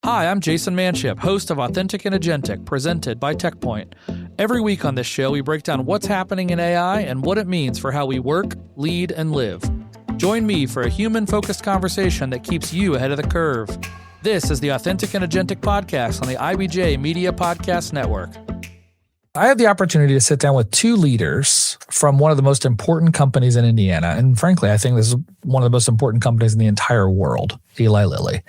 Hi, I'm Jayson Manship, host of Authentic and Agentic, presented by TechPoint. Every week on this show, we break down what's happening in AI and what it means for how we work, lead, and live. Join me for a human-focused conversation that keeps you ahead of the curve. This is the Authentic and Agentic podcast on the IBJ Media Podcast Network. I had the opportunity to sit down with two leaders from one of the most important companies in Indiana. And frankly, I think this is one of the most important companies in the entire world, Eli Lilly.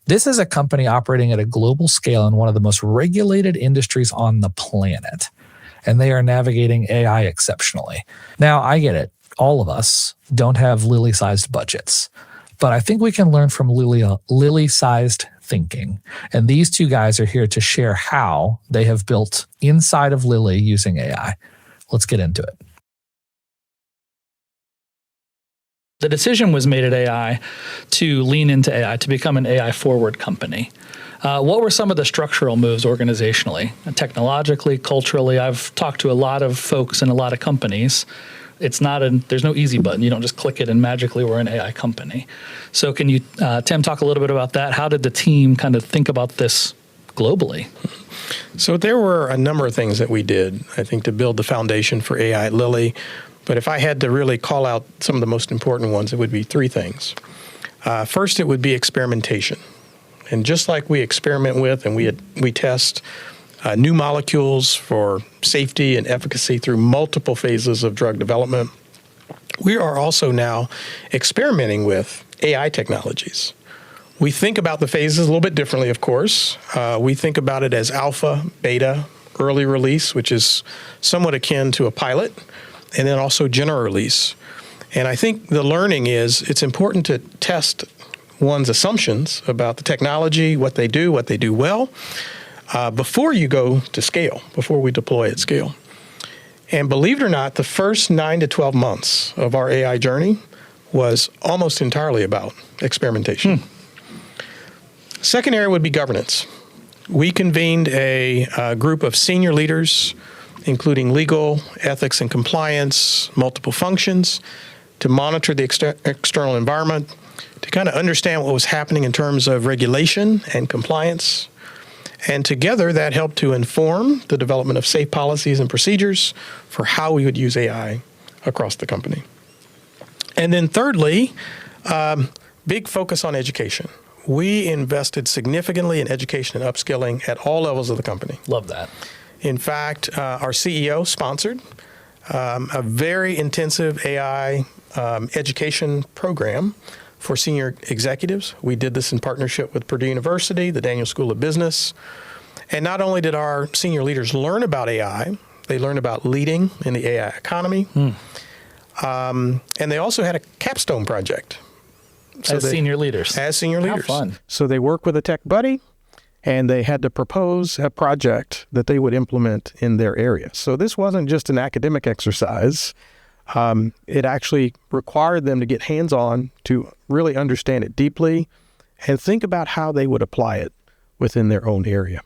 This is a company operating at a global scale in one of the most regulated industries on the planet. And they are navigating AI exceptionally. Now, I get it. All of us don't have Lilly-sized budgets. But I think we can learn from Lilly-sized thinking. And these two guys are here to share how they have built inside of Lilly using AI. Let's get into it. The decision was made at AI to lean into AI, to become an AI-forward company. What were some of the structural moves organizationally, technologically, culturally? I've talked to a lot of folks in a lot of companies. There's no easy button. You don't just click it and magically we're an AI company. So can you, Tim, talk a little bit about that? How did the team kind of think about this globally? So there were a number of things that we did, I think, to build the foundation for AI at Lilly. But if I had to really call out some of the most important ones, it would be three things. First, it would be experimentation. And just like we experiment with and we test new molecules for safety and efficacy through multiple phases of drug development, we are also now experimenting with AI technologies. We think about the phases a little bit differently, of course. We think about it as alpha, beta, early release, which is somewhat akin to a pilot, and then also general release. And I think the learning is it's important to test one's assumptions about the technology, what they do well, before you go to scale, before we deploy at scale. And believe it or not, the first 9 to 12 months of our AI journey was almost entirely about experimentation. Second area would be governance. We convened a group of senior leaders, including legal, ethics, and compliance, multiple functions, to monitor the external environment, to kind of understand what was happening in terms of regulation and compliance. And together, that helped to inform the development of safe policies and procedures for how we would use AI across the company. And then thirdly, big focus on education. We invested significantly in education and upskilling at all levels of the company. Love that. In fact, our CEO sponsored a very intensive AI education program for senior executives. We did this in partnership with Purdue University, the Daniel School of Business. And not only did our senior leaders learn about AI, they learned about leading in the AI economy. And they also had a capstone project. As senior leaders. As senior leaders. How fun. So they work with a tech buddy, and they had to propose a project that they would implement in their area. So this wasn't just an academic exercise. It actually required them to get hands-on to really understand it deeply and think about how they would apply it within their own area.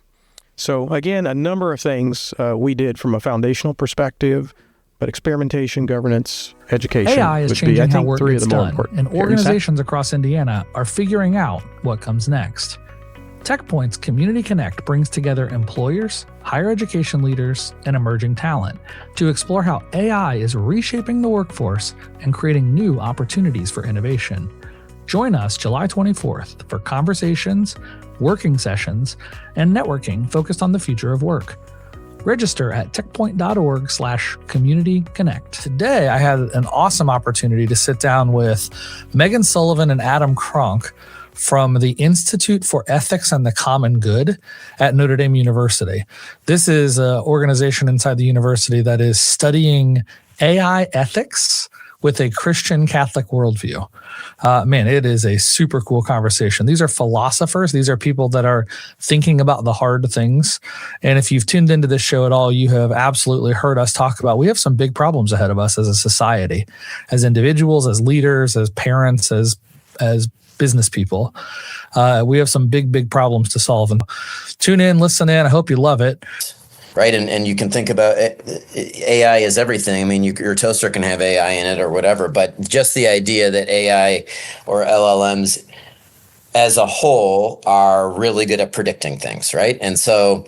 So again, a number of things we did from a foundational perspective, but experimentation, governance, education AI is would changing be, I how think, work three of gets the more done, important and areas. organizations across Indiana are figuring out what comes next. TechPoint's Community Connect brings together employers, higher education leaders, and emerging talent to explore how AI is reshaping the workforce and creating new opportunities for innovation. Join us July 24th for conversations, working sessions, and networking focused on the future of work. Register at techpoint.org/communityconnect. Today, I had an awesome opportunity to sit down with Megan Sullivan and Adam Kronk from the Institute for Ethics and the Common Good at Notre Dame University. This is an organization inside the university that is studying AI ethics with a Christian Catholic worldview. Man, it is a super cool conversation. These are philosophers. These are people that are thinking about the hard things. And if you've tuned into this show at all, you have absolutely heard us talk about, we have some big problems ahead of us as a society, as individuals, as leaders, as parents, as business people. We have some big problems to solve. And tune in, listen in. I hope you love it. Right, and you can think about it, AI is everything. I mean, your toaster can have AI in it or whatever, but just the idea that AI or LLMs as a whole are really good at predicting things, right? And so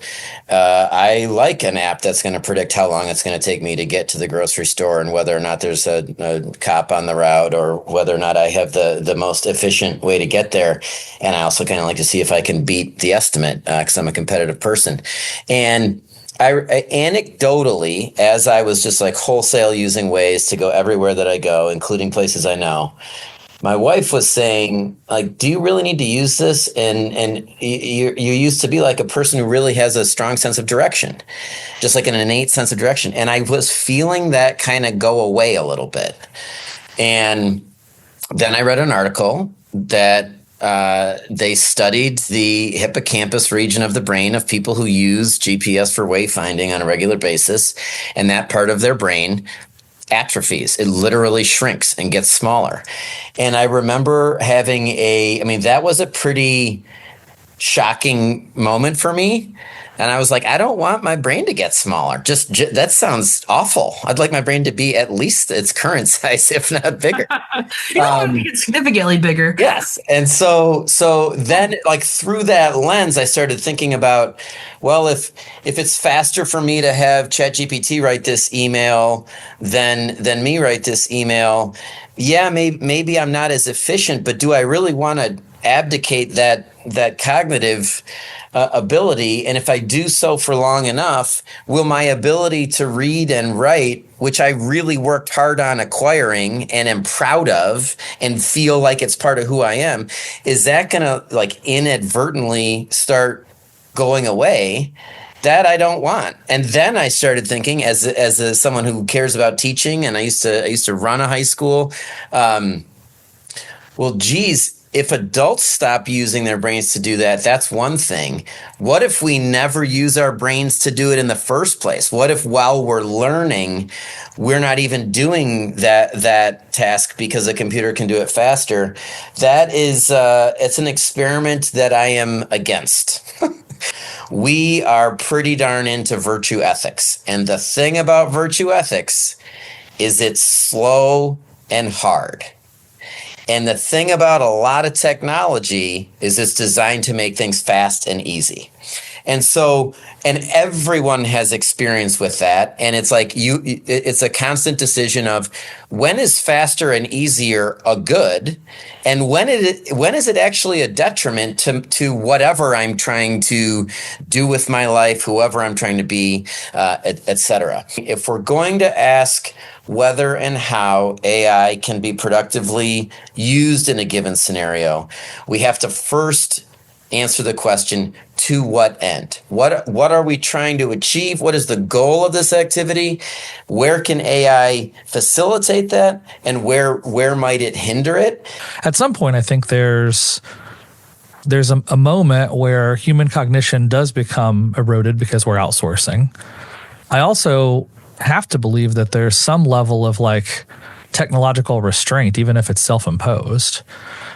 I like an app that's going to predict how long it's going to take me to get to the grocery store and whether or not there's a cop on the route or whether or not I have the most efficient way to get there. And I also kind of like to see if I can beat the estimate because I'm a competitive person. And I anecdotally, as I was just like wholesale using Waze to go everywhere that I go, including places I know, my wife was saying, like, do you really need to use this? And you used to be like a person who really has a strong sense of direction, just like an innate sense of direction. And I was feeling that kind of go away a little bit. And then I read an article that they studied the hippocampus region of the brain of people who use GPS for wayfinding on a regular basis. And that part of their brain atrophies. It literally shrinks and gets smaller. And I remember having that was a pretty shocking moment for me. And I was like, I don't want my brain to get smaller. Just that sounds awful. I'd like my brain to be at least its current size, if not bigger. You want to make it significantly bigger. Yes. And so then, like, through that lens, I started thinking about, well, if it's faster for me to have ChatGPT write this email than me write this email, yeah, maybe I'm not as efficient, but do I really want to abdicate that cognitive ability? And if I do so for long enough, will my ability to read and write, which I really worked hard on acquiring and am proud of and feel like it's part of who I am, is that going to like inadvertently start going away? That I don't want. And then I started thinking, as someone who cares about teaching, and I used to run a high school. Well, geez, if adults stop using their brains to do that, that's one thing. What if we never use our brains to do it in the first place? What if while we're learning, we're not even doing that task because a computer can do it faster? That is, it's an experiment that I am against. We are pretty darn into virtue ethics. And the thing about virtue ethics is it's slow and hard. And the thing about a lot of technology is it's designed to make things fast and easy. And so, and everyone has experience with that. And it's like it's a constant decision of when is faster and easier a good, and when is it actually a detriment to whatever I'm trying to do with my life, whoever I'm trying to be, et cetera. If we're going to ask whether and how AI can be productively used in a given scenario, we have to first answer the question, to what end? What are we trying to achieve? What is the goal of this activity? Where can AI facilitate that? And where might it hinder it? At some point, I think there's a moment where human cognition does become eroded because we're outsourcing. I also have to believe that there's some level of like technological restraint, even if it's self-imposed,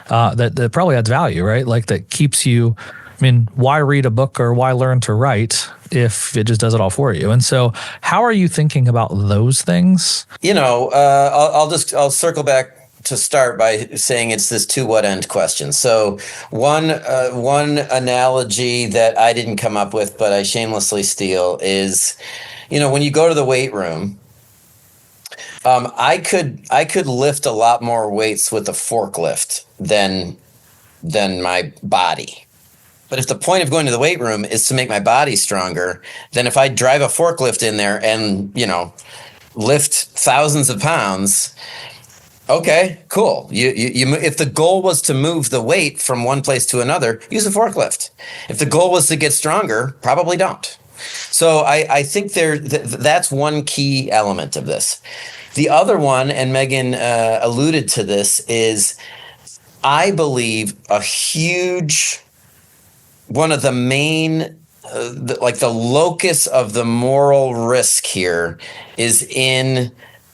that probably adds value, right? Like that keeps you, I mean, why read a book or why learn to write if it just does it all for you? And so how are you thinking about those things? I'll circle back to start by saying it's this to what end question. So one analogy that I didn't come up with, but I shamelessly steal is, when you go to the weight room, I could lift a lot more weights with a forklift than my body. But if the point of going to the weight room is to make my body stronger, then if I drive a forklift in there and, lift thousands of pounds, okay, cool. You if the goal was to move the weight from one place to another, use a forklift. If the goal was to get stronger, probably don't. So I think that's one key element of this. The other one, and Megan alluded to this, is I believe a huge, one of the main, the locus of the moral risk here is in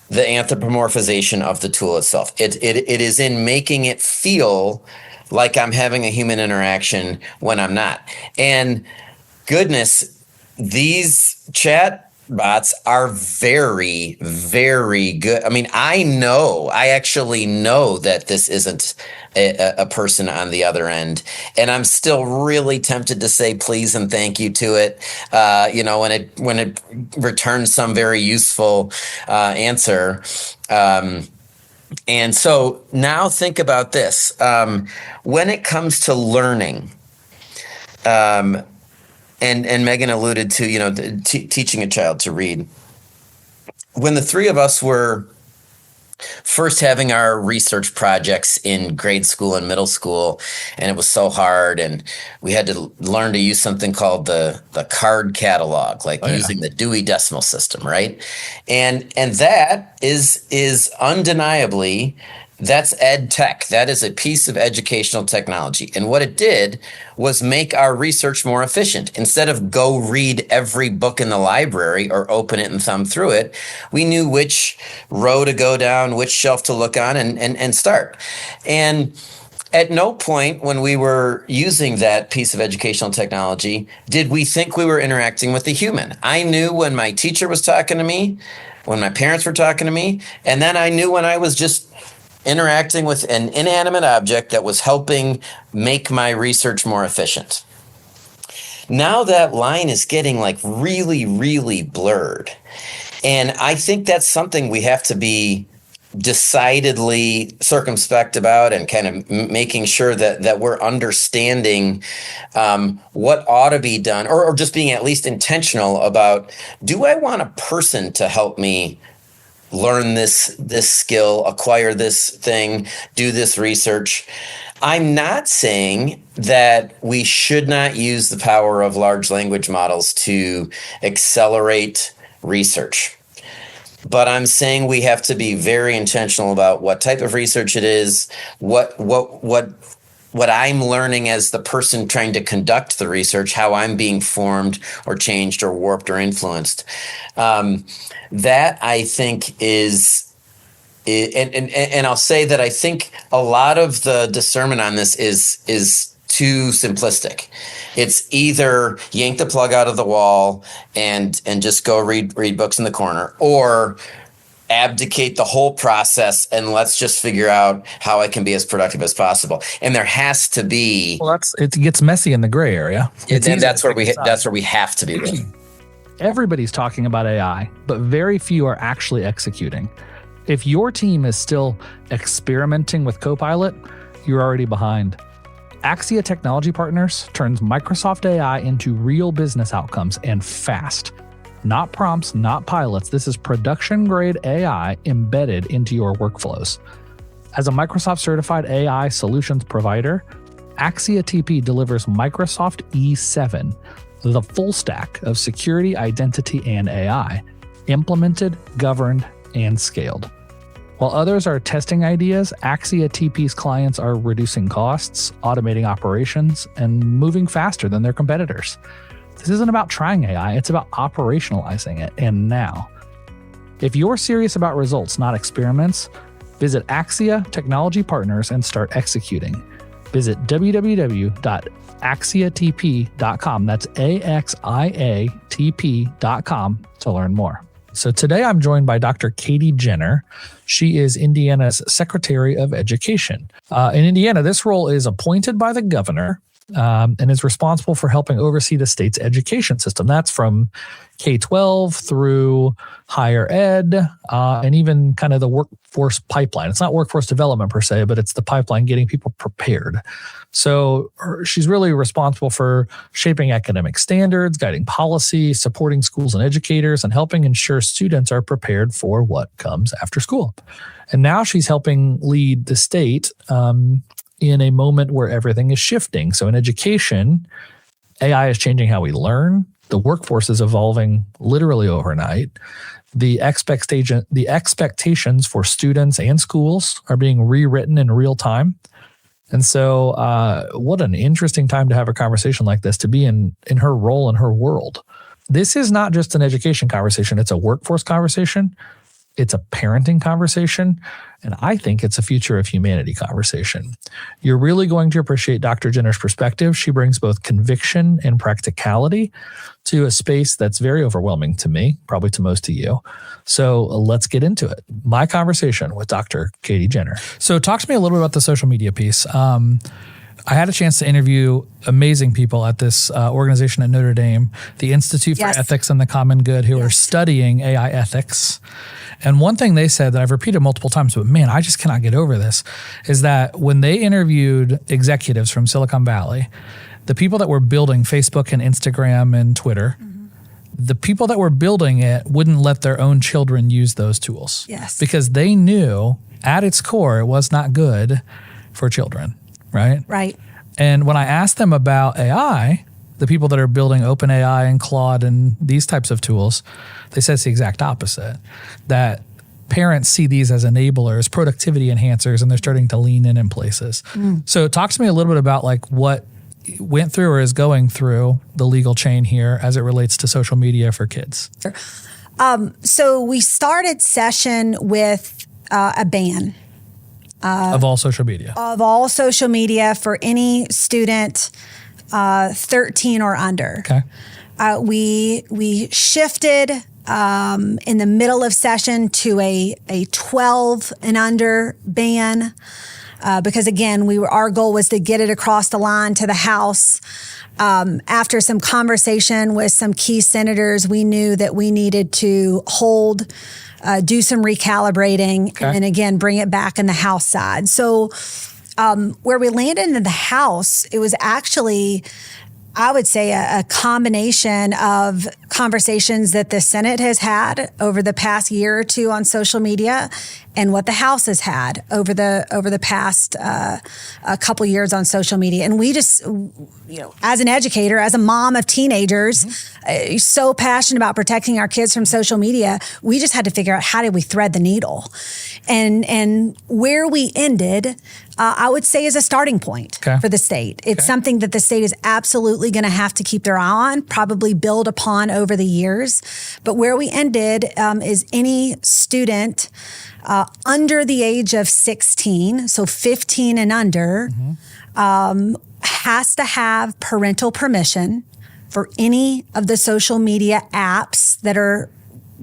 the anthropomorphization of the tool itself. It is in making it feel like I'm having a human interaction when I'm not. And goodness, these chat chatbots are very, very good. I mean, I actually know that this isn't a person on the other end, and I'm still really tempted to say please and thank you to it. When it returns some very useful answer. And so now think about this. When it comes to learning, and Megan alluded to, teaching a child to read. When the three of us were first having our research projects in grade school and middle school, and it was so hard, and we had to learn to use something called the card catalog, using the Dewey Decimal System, right? And that is undeniably, that's ed tech. That is a piece of educational technology. And what it did was make our research more efficient. Instead of go read every book in the library or open it and thumb through it, we knew which row to go down, which shelf to look on, and start. And at no point when we were using that piece of educational technology did we think we were interacting with a human. I knew when my teacher was talking to me, when my parents were talking to me, and then I knew when I was just interacting with an inanimate object that was helping make my research more efficient. Now that line is getting really, really blurred. And I think that's something we have to be decidedly circumspect about, and kind of making sure that we're understanding what ought to be done, or just being at least intentional about, do I want a person to help me learn this skill, acquire this thing, do this research? I'm not saying that we should not use the power of large language models to accelerate research. But I'm saying we have to be very intentional about what type of research it is, what I'm learning as the person trying to conduct the research, how I'm being formed or changed or warped or influenced. That I think is I'll say that I think a lot of the discernment on this is too simplistic. It's either yank the plug out of the wall and just go read books in the corner, or abdicate the whole process and let's just figure out how I can be as productive as possible. And there has to be. Well, it gets messy in the gray area. That's where we have to be. Everybody's talking about AI, but very few are actually executing. If your team is still experimenting with Copilot, you're already behind. Axia Technology Partners turns Microsoft AI into real business outcomes, and fast. Not prompts, not pilots. This is production-grade AI embedded into your workflows. As a Microsoft certified AI solutions provider, Axia TP delivers Microsoft E7, the full stack of security, identity, and AI, implemented, governed, and scaled. While others are testing ideas, Axia TP's clients are reducing costs, automating operations, and moving faster than their competitors. This isn't about trying AI, it's about operationalizing it, and now. If you're serious about results, not experiments, visit Axia Technology Partners and start executing. Visit www.axiatp.com. That's AXIATP.com to learn more. So today I'm joined by Dr. Katie Jenner. She is Indiana's Secretary of Education. In Indiana, this role is appointed by the governor and is responsible for helping oversee the state's education system. That's from K-12 through higher ed, and even kind of the workforce pipeline. It's not workforce development per se, but it's the pipeline getting people prepared. So she's really responsible for shaping academic standards, guiding policy, supporting schools and educators, and helping ensure students are prepared for what comes after school. And now she's helping lead the state in a moment where everything is shifting. So in education, AI is changing how we learn. The workforce is evolving literally overnight. The expectations for students and schools are being rewritten in real time. And so what an interesting time to have a conversation like this, to be in her role in her world. This is not just an education conversation, it's a workforce conversation. It's a parenting conversation, and I think it's a future of humanity conversation. You're really going to appreciate Dr. Jenner's perspective. She brings both conviction and practicality to a space that's very overwhelming to me, probably to most of you. So let's get into it. My conversation with Dr. Katie Jenner. So talk to me a little bit about the social media piece. I had a chance to interview amazing people at this organization at Notre Dame, the Institute for Ethics and the Common Good, who are studying AI ethics. And one thing they said that I've repeated multiple times, but man, I just cannot get over this, is that when they interviewed executives from Silicon Valley, the people that were building Facebook and Instagram and Twitter, the people that were building it wouldn't let their own children use those tools. Yes. Because they knew at its core it was not good for children. Right? Right. And when I asked them about AI, the people that are building OpenAI and Claude and these types of tools, they said it's the exact opposite. That parents see these as enablers, productivity enhancers, and they're starting to lean in places. So talk to me a little bit about like what went through or is going through the legal chain here as it relates to social media for kids. So we started session with a ban. Of all social media. Of all social media for any student 13 or under. Okay. We shifted in the middle of session to a 12 and under ban because again, our goal was to get it across the line to the House. After some conversation with some key senators, we knew that we needed to do some recalibrating, and then again, bring it back in the House side. So where we landed in the House, it was actually, I would say, a combination of conversations that the Senate has had over the past year or two on social media and what the House has had over the past a couple years on social media. And we just, as an educator, as a mom of teenagers, so passionate about protecting our kids from social media, we just had to figure out how did we thread the needle. And where we ended, I would say, is a starting point for the state. It's something that the state is absolutely going to have to keep their eye on, probably build upon over the years. But where we ended is any student under the age of 16, so 15 and under, has to have parental permission for any of the social media apps that are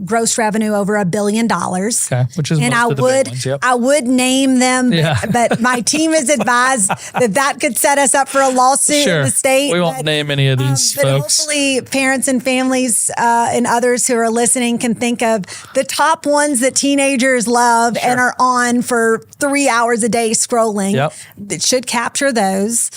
gross revenue over $1 billion. Okay, which is and most of the big ones, I would name them, but my team is advised that could set us up for a lawsuit in the state. We won't name any of these but folks. Hopefully parents and families and others who are listening can think of the top ones that teenagers love and are on for 3 hours a day scrolling. It should capture those.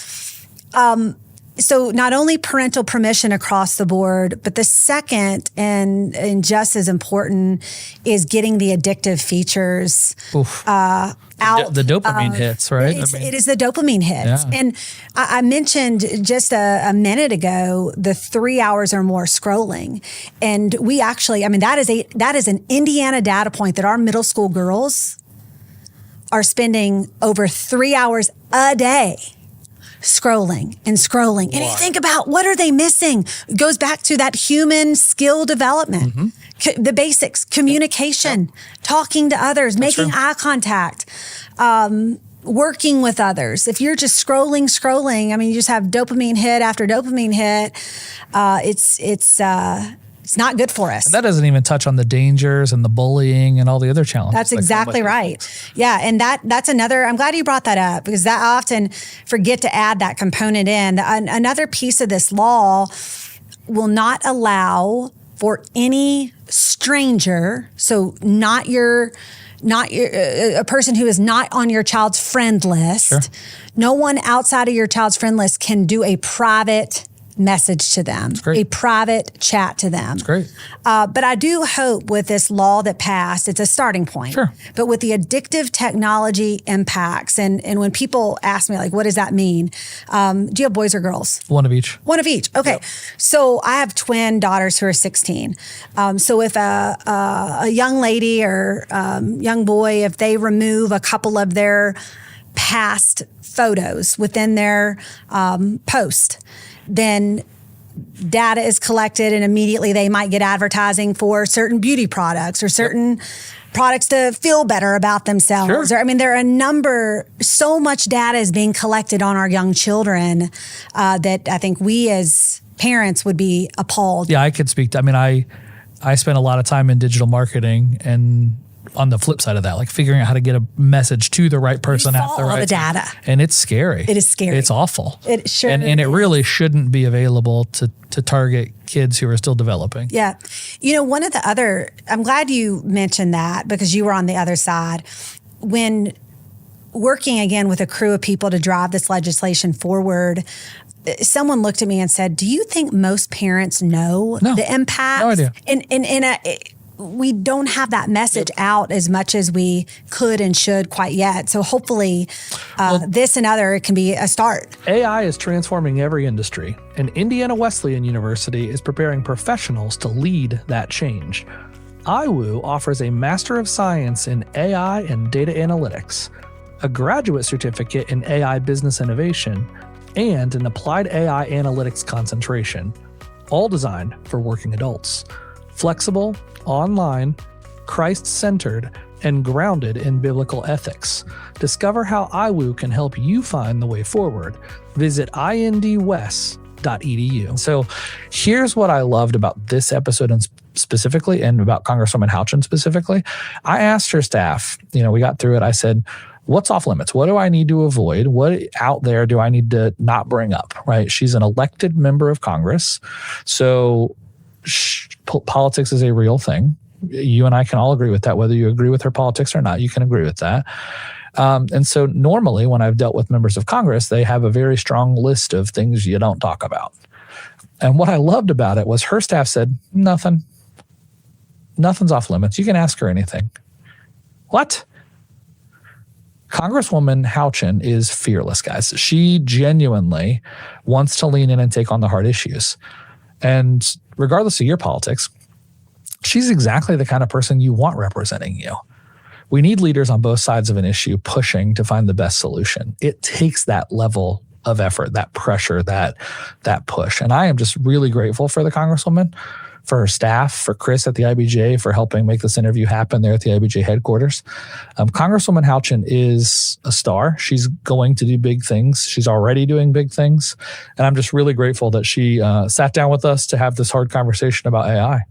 So not only parental permission across the board, but the second and just as important is getting the addictive features out. The dopamine hits, right? It is the dopamine hits. And I mentioned just a minute ago the 3 hours or more scrolling. And we actually, that is an Indiana data point that our middle school girls are spending over 3 hours a day scrolling. And you think about what are they missing? It goes back to that human skill development, the basics, communication, talking to others, making eye contact, working with others. If you're just scrolling, you just have dopamine hit after dopamine hit. It's not good for us. And that doesn't even touch on the dangers and the bullying and all the other challenges. That's exactly right. Yeah, and that's another, I'm glad you brought that up because I often forget to add that component in. Another piece of this law will not allow for any stranger, so not a person who is not on your child's friend list. No one outside of your child's friend list can do a private message to them, a private chat to them. That's great. But I do hope with this law that passed, it's a starting point. But with the addictive technology impacts, and when people ask me, like, what does that mean? Do you have boys or girls? One of each. One of each. Okay. So I have twin daughters who are 16. So if a young lady or young boy, if they remove a couple of their past photos within their post, then data is collected and immediately they might get advertising for certain beauty products or certain products to feel better about themselves. Sure. Or, I mean, there are so much data is being collected on our young children that I think we as parents would be appalled. Yeah, I could speak. I spent a lot of time in digital marketing, and on the flip side of that, like figuring out how to get a message to the right person at the right the data. time. And it's scary. It is scary. It's awful. It sure and it really shouldn't be available to target kids who are still developing. Yeah. One of the other, I'm glad you mentioned that because you were on the other side. When working again with a crew of people to drive this legislation forward, someone looked at me and said, do you think most parents know the impact? No idea. We don't have that message out as much as we could and should quite yet. So hopefully this and other can be a start. AI is transforming every industry, and Indiana Wesleyan University is preparing professionals to lead that change. IWU offers a Master of Science in AI and Data Analytics, a graduate certificate in AI Business Innovation, and an Applied AI Analytics concentration, all designed for working adults. Flexible, online, Christ-centered, and grounded in biblical ethics. Discover how IWU can help you find the way forward. Visit indwest.edu. So here's what I loved about this episode specifically, and about Congresswoman Houchin specifically. I asked her staff, we got through it. I said, what's off limits? What do I need to avoid? What out there do I need to not bring up, right? She's an elected member of Congress. So politics is a real thing. You and I can all agree with that. Whether you agree with her politics or not, you can agree with that. And so normally when I've dealt with members of Congress, they have a very strong list of things you don't talk about. And what I loved about it was her staff said, nothing's off limits. You can ask her anything. What? Congresswoman Houchin is fearless, guys. She genuinely wants to lean in and take on the hard issues. And regardless of your politics, she's exactly the kind of person you want representing you. We need leaders on both sides of an issue pushing to find the best solution. It takes that level of effort, that pressure, that push. And I am just really grateful for the Congresswoman, for her staff, for Chris at the IBJ, for helping make this interview happen there at the IBJ headquarters. Congresswoman Houchin is a star. She's going to do big things. She's already doing big things. And I'm just really grateful that she sat down with us to have this hard conversation about AI.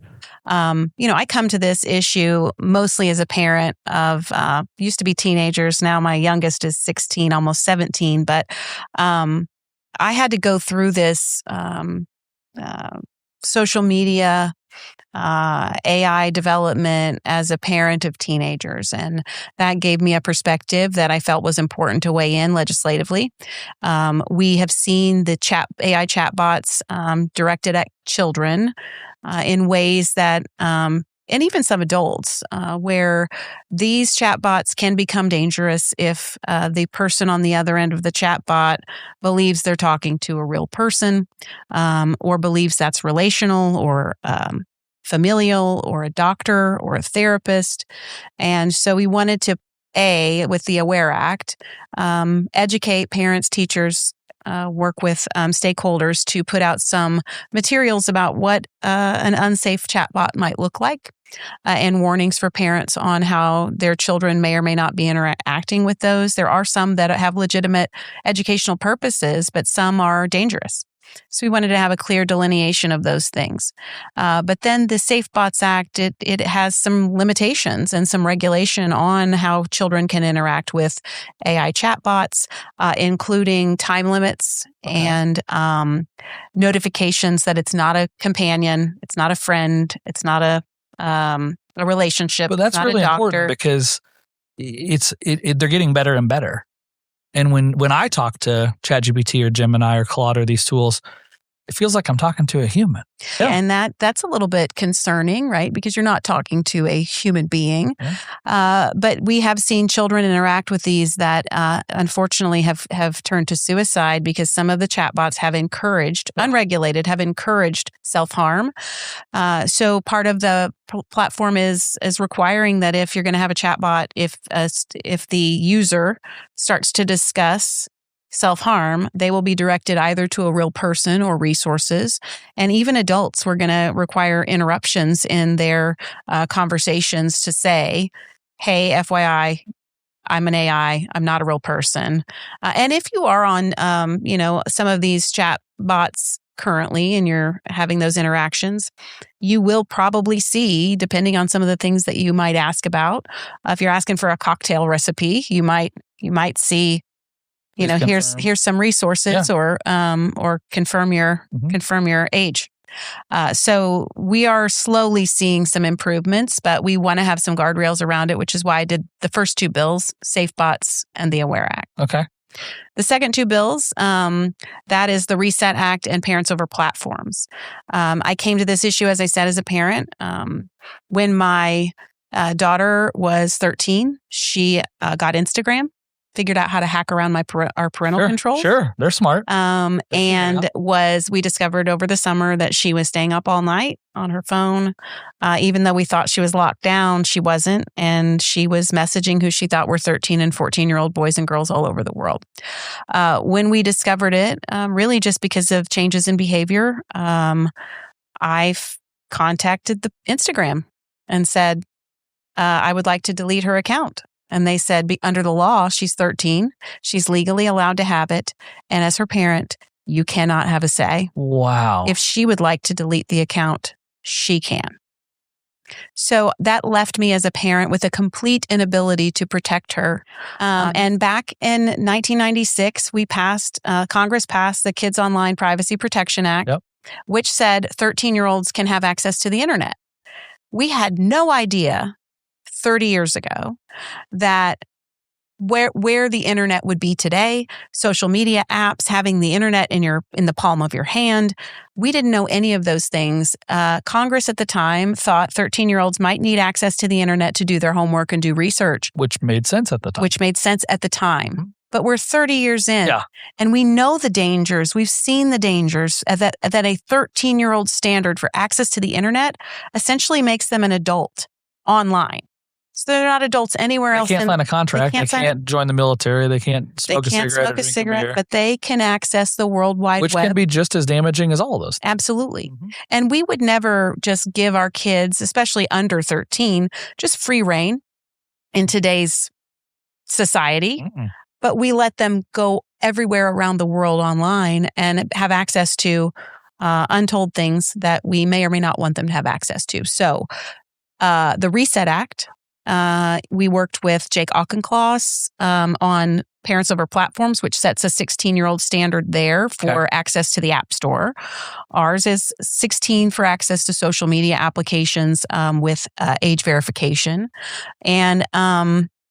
I come to this issue mostly as a parent of used to be teenagers. Now my youngest is 16, almost 17. But I had to go through this social media, AI development as a parent of teenagers. And that gave me a perspective that I felt was important to weigh in legislatively. We have seen the AI chatbots directed at children in ways that, and even some adults, where these chatbots can become dangerous if the person on the other end of the chatbot believes they're talking to a real person, or believes that's relational or familial or a doctor or a therapist. And so we wanted to, with the AWARE Act, educate parents, teachers, work with stakeholders to put out some materials about what an unsafe chatbot might look like, and warnings for parents on how their children may or may not be interacting with those. There are some that have legitimate educational purposes, but some are dangerous. So we wanted to have a clear delineation of those things. But then the Safe Bots Act, it has some limitations and some regulation on how children can interact with AI chatbots, including time limits and notifications that it's not a companion, it's not a friend, it's not a relationship. But that's really important because they're getting better and better. And when I talk to ChatGPT or Gemini or Claude or these tools, it feels like I'm talking to a human. Yeah. And that's a little bit concerning, right? Because you're not talking to a human being. Yeah. But we have seen children interact with these that unfortunately have turned to suicide because some of the chatbots have encouraged, unregulated, have encouraged self-harm. So part of the platform is requiring that if you're going to have a chatbot, if the user starts to discuss self-harm, they will be directed either to a real person or resources. And even adults, we're going to require interruptions in their conversations to say, hey, FYI, I'm an AI. I'm not a real person. And if you are on, some of these chat bots currently and you're having those interactions, you will probably see, depending on some of the things that you might ask about, if you're asking for a cocktail recipe, you might see, here's some resources, or confirm your age. So we are slowly seeing some improvements, but we want to have some guardrails around it, which is why I did the first two bills, SafeBots and the Aware Act. Okay. The second two bills, that is the Reset Act and Parents Over Platforms. I came to this issue, as I said, as a parent. When my daughter was 13, she got Instagram, figured out how to hack around our parental controls. Sure, they're smart. We discovered over the summer that she was staying up all night on her phone. Even though we thought she was locked down, she wasn't. And she was messaging who she thought were 13 and 14-year-old boys and girls all over the world. When we discovered it, really just because of changes in behavior, I've contacted the Instagram and said, I would like to delete her account. And they said, under the law, she's 13. She's legally allowed to have it. And as her parent, you cannot have a say. Wow. If she would like to delete the account, she can. So that left me as a parent with a complete inability to protect her. And back in 1996, Congress passed the Kids Online Privacy Protection Act, which said 13-year-olds can have access to the internet. We had no idea 30 years ago that where the internet would be today, social media apps, having the internet in the palm of your hand. We didn't know any of those things. Congress at the time thought 13-year-olds might need access to the internet to do their homework and do research. Which made sense at the time. Mm-hmm. But we're 30 years in, and we know the dangers. We've seen the dangers that a 13-year-old standard for access to the internet essentially makes them an adult online. So they're not adults anywhere else. They can't sign a contract. They can't join the military. They can't smoke a cigarette. But they can access the World Wide Web. Which can be just as damaging as all those things. Absolutely. Mm-hmm. And we would never just give our kids, especially under 13, just free rein in today's society. Mm-mm. But we let them go everywhere around the world online and have access to untold things that we may or may not want them to have access to. So the Reset Act, we worked with Jake Auchincloss on Parents Over Platforms, which sets a 16-year-old standard there for access to the App Store. Ours is 16 for access to social media applications with age verification. And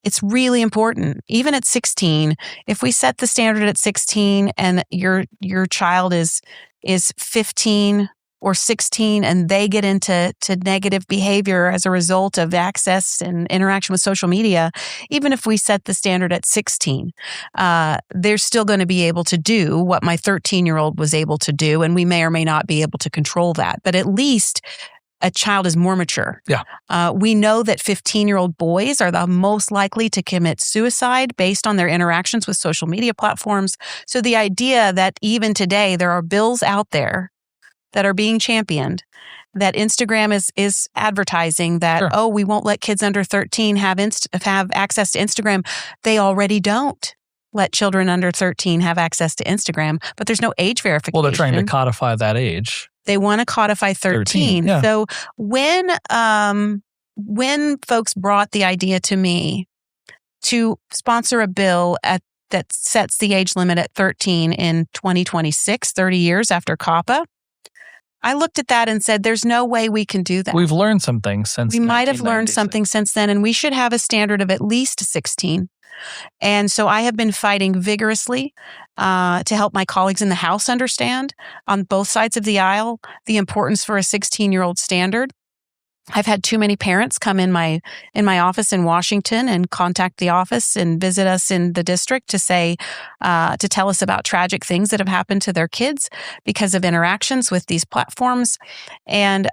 it's really important, even at 16, if we set the standard at 16 and your child is 15 or 16 and they get into negative behavior as a result of access and interaction with social media, even if we set the standard at 16, they're still going to be able to do what my 13-year-old was able to do, and we may or may not be able to control that. But at least a child is more mature. Yeah. We know that 15-year-old boys are the most likely to commit suicide based on their interactions with social media platforms. So the idea that even today there are bills out there that are being championed, that Instagram is advertising that, we won't let kids under 13 have access to Instagram. They already don't let children under 13 have access to Instagram, but there's no age verification. Well, they're trying to codify that age. They want to codify 13. Yeah. So when folks brought the idea to me to sponsor a bill that sets the age limit at 13 in 2026, 30 years after COPPA, I looked at that and said, there's no way we can do that. We've learned some things since We might have learned something since then, and we should have a standard of at least 16. And so I have been fighting vigorously to help my colleagues in the House understand on both sides of the aisle the importance for a 16-year-old standard. I've had too many parents come in my office in Washington and contact the office and visit us in the district to say, to tell us about tragic things that have happened to their kids because of interactions with these platforms. And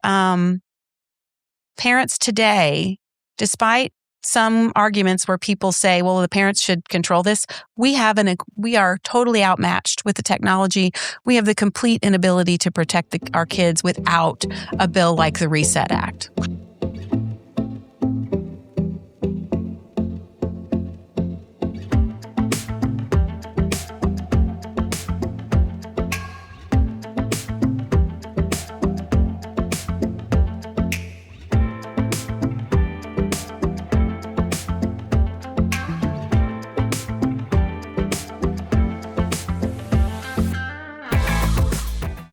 parents today, despite some arguments where people say, well, the parents should control this, we are totally outmatched with the technology. We have the complete inability to protect our kids without a bill like the Reset Act.